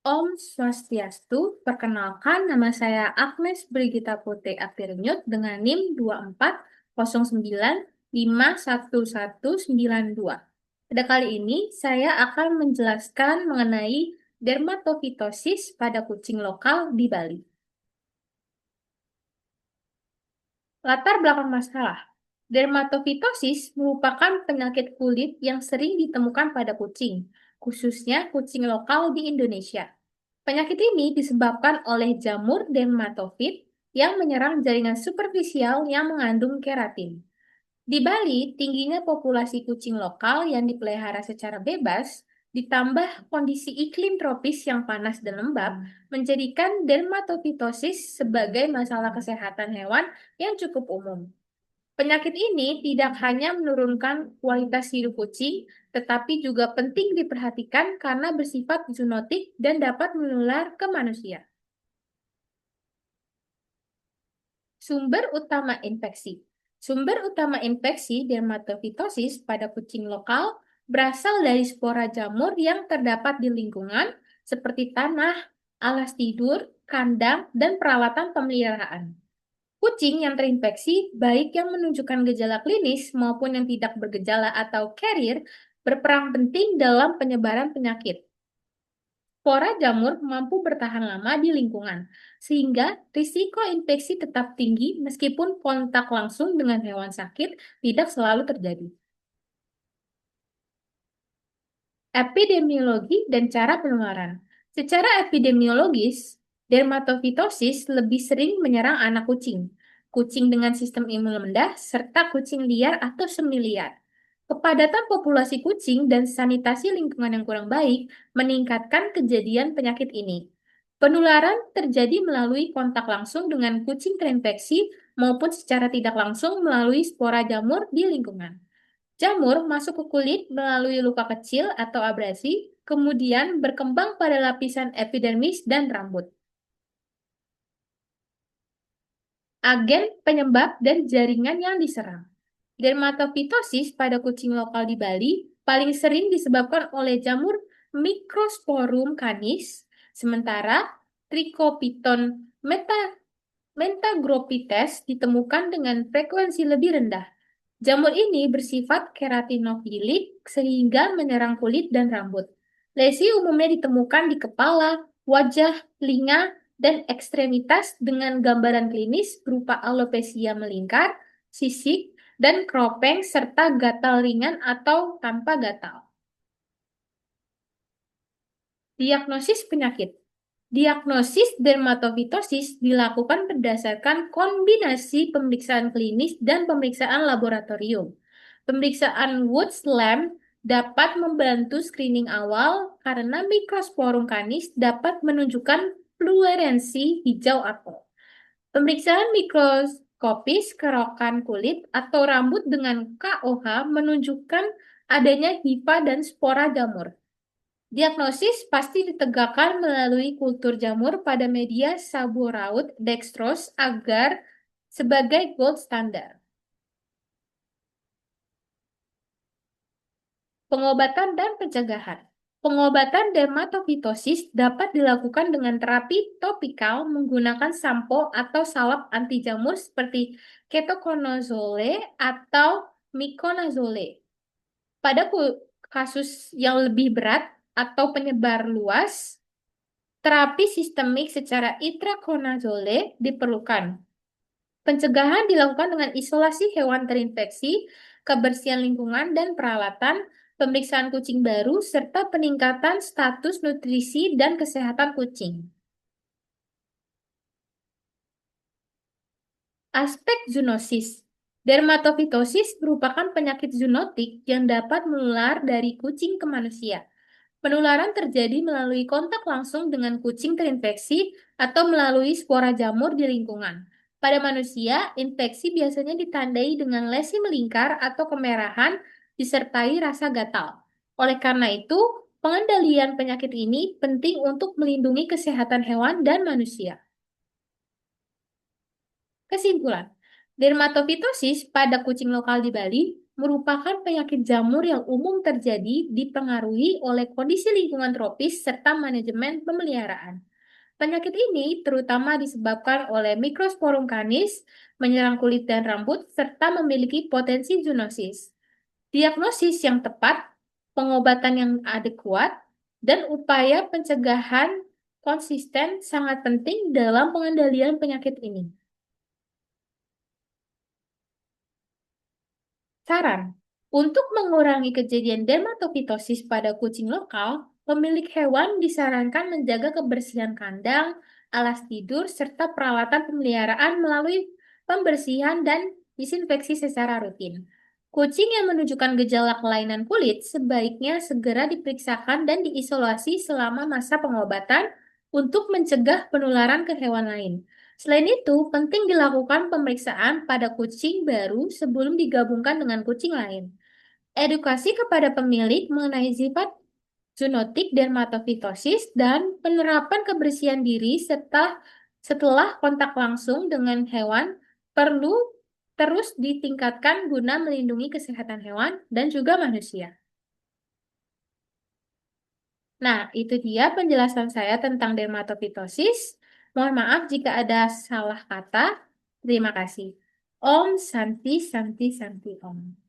Om Swastiastu, perkenalkan nama saya Agnes Brigita Putri Apirnyut dengan NIM 240951192. Pada kali ini, saya akan menjelaskan mengenai dermatofitosis pada kucing lokal di Bali. Latar belakang masalah. Dermatofitosis merupakan penyakit kulit yang sering ditemukan pada kucing, khususnya kucing lokal di Indonesia. Penyakit ini disebabkan oleh jamur dermatofit yang menyerang jaringan superfisial yang mengandung keratin. Di Bali, tingginya populasi kucing lokal yang dipelihara secara bebas, ditambah kondisi iklim tropis yang panas dan lembab, menjadikan dermatofitosis sebagai masalah kesehatan hewan yang cukup umum. Penyakit ini tidak hanya menurunkan kualitas hidup kucing, tetapi juga penting diperhatikan karena bersifat zoonotik dan dapat menular ke manusia. Sumber utama infeksi. Sumber utama infeksi dermatofitosis pada kucing lokal berasal dari spora jamur yang terdapat di lingkungan seperti tanah, alas tidur, kandang, dan peralatan pemeliharaan. Kucing yang terinfeksi, baik yang menunjukkan gejala klinis maupun yang tidak bergejala atau carrier, berperan penting dalam penyebaran penyakit. Spora jamur mampu bertahan lama di lingkungan, sehingga risiko infeksi tetap tinggi meskipun kontak langsung dengan hewan sakit tidak selalu terjadi. Epidemiologi dan cara penularan. Secara epidemiologis, dermatofitosis lebih sering menyerang anak kucing, kucing dengan sistem imun rendah, serta kucing liar atau semi liar. Kepadatan populasi kucing dan sanitasi lingkungan yang kurang baik meningkatkan kejadian penyakit ini. Penularan terjadi melalui kontak langsung dengan kucing terinfeksi maupun secara tidak langsung melalui spora jamur di lingkungan. Jamur masuk ke kulit melalui luka kecil atau abrasi, kemudian berkembang pada lapisan epidermis dan rambut. Agen penyebab dan jaringan yang diserang. Dermatofitosis pada kucing lokal di Bali paling sering disebabkan oleh jamur Microsporum canis, sementara Trichopiton mentagropipes ditemukan dengan frekuensi lebih rendah. Jamur ini bersifat keratinofilik sehingga menyerang kulit dan rambut. Lesi umumnya ditemukan di kepala, wajah, telinga, dan ekstremitas dengan gambaran klinis berupa alopecia melingkar, sisik, dan kropeng serta gatal ringan atau tanpa gatal. Diagnosis penyakit. Diagnosis dermatofitosis dilakukan berdasarkan kombinasi pemeriksaan klinis dan pemeriksaan laboratorium. Pemeriksaan Woods Lamb dapat membantu screening awal karena Microsporum canis dapat menunjukkan fluoresensi hijau apel. Pemeriksaan mikroskopis kerokan kulit atau rambut dengan KOH menunjukkan adanya hifa dan spora jamur. Diagnosis pasti ditegakkan melalui kultur jamur pada media saburaud dextrose agar sebagai gold standar. Pengobatan dan pencegahan. Pengobatan dermatofitosis dapat dilakukan dengan terapi topikal menggunakan sampo atau salep anti jamur seperti ketoconazole atau miconazole. Pada kasus yang lebih berat atau penyebar luas, terapi sistemik secara itraconazole diperlukan. Pencegahan dilakukan dengan isolasi hewan terinfeksi, kebersihan lingkungan dan peralatan, pemeriksaan kucing baru, serta peningkatan status nutrisi dan kesehatan kucing. Aspek zoonosis. Dermatofitosis merupakan penyakit zoonotik yang dapat menular dari kucing ke manusia. Penularan terjadi melalui kontak langsung dengan kucing terinfeksi atau melalui spora jamur di lingkungan. Pada manusia, infeksi biasanya ditandai dengan lesi melingkar atau kemerahan disertai rasa gatal. Oleh karena itu, pengendalian penyakit ini penting untuk melindungi kesehatan hewan dan manusia. Kesimpulan, dermatofitosis pada kucing lokal di Bali merupakan penyakit jamur yang umum terjadi dipengaruhi oleh kondisi lingkungan tropis serta manajemen pemeliharaan. Penyakit ini terutama disebabkan oleh Microsporum canis, menyerang kulit dan rambut, serta memiliki potensi zoonosis. Diagnosis yang tepat, pengobatan yang adekuat, dan upaya pencegahan konsisten sangat penting dalam pengendalian penyakit ini. Saran, untuk mengurangi kejadian dermatofitosis pada kucing lokal, pemilik hewan disarankan menjaga kebersihan kandang, alas tidur, serta peralatan pemeliharaan melalui pembersihan dan disinfeksi secara rutin. Kucing yang menunjukkan gejala kelainan kulit sebaiknya segera diperiksakan dan diisolasi selama masa pengobatan untuk mencegah penularan ke hewan lain. Selain itu, penting dilakukan pemeriksaan pada kucing baru sebelum digabungkan dengan kucing lain. Edukasi kepada pemilik mengenai sifat zoonotik dermatofitosis dan penerapan kebersihan diri setelah kontak langsung dengan hewan perlu terus ditingkatkan guna melindungi kesehatan hewan dan juga manusia. Nah, itu dia penjelasan saya tentang dermatofitosis. Mohon maaf jika ada salah kata. Terima kasih. Om Santi Santi Santi Om.